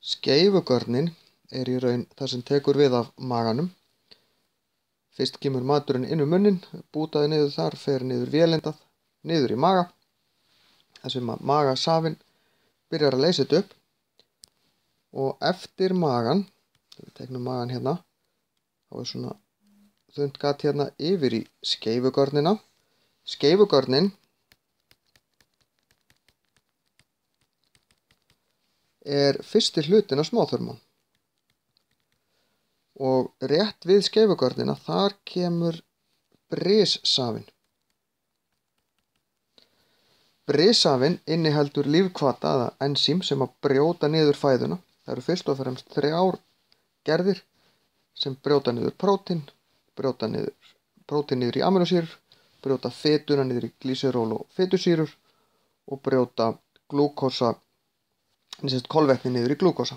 Skeifugörnin í raun það sem tekur við af maganum. Fyrst kemur maturinn inn munninn, bútaði niður þar, fer niður vélindað, niður í maga. Það sem að magasafinn byrjar að leysa þetta upp. Og eftir magan, við teiknum magan hérna, þá svona þunnt gat hérna yfir í skeifugörnina. Skeifugörnin fyrsti hlutin af smáþörmunum. Og rétt við skeifugörnina þar kemur brissafinn. Brissafinn inniheldur lífhvata eða ensím sem að brjóta niður fæðuna. Það eru fyrst og fremst 3 gerðir sem brjóta niður prótín, brjóta niður prótín niður í amínósýrur, brjóta fituna niður í glýseról og fitusýrur og brjóta kolvetni niður í glúkósa.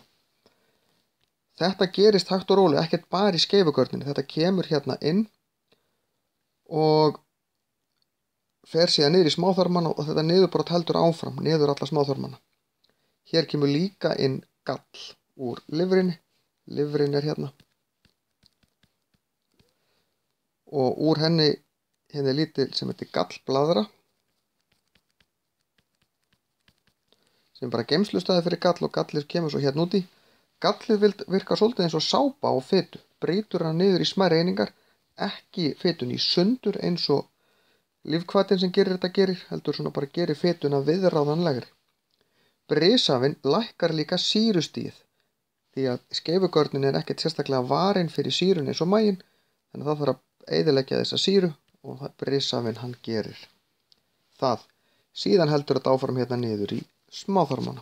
Þetta gerist hægt og rólega, ekkert bara í skeifugörninni. Þetta kemur hérna inn og fer síðan niður í smáþarmana og þetta niðurbrot heldur áfram, niður alla smáþarmana. Hér kemur líka inn gall úr lifrinni. Lifrin hérna. Og úr henni lítil sem heitir gallblaðra. Sem bara geymslustæði fyrir gall og gallið kemur svo hérna úti. Gallið virkar svolítið eins og sápa á fitu, brýtur hann niður í smærri einingar, ekki fitun í sundur eins og lífhvatinn sem gerir þetta gerir, heldur svona bara gerir fituna viðráðanlegri. Brissafinn lækkar líka sýrustigið, því að skeifugörnin ekkert sérstaklega varin fyrir sýrun eins og maginn, þannig að það þarf að eyðileggja þessa sýru og brissafinn hann gerir það. Síðan heldur þetta áfram hérna niður í smáþarmana.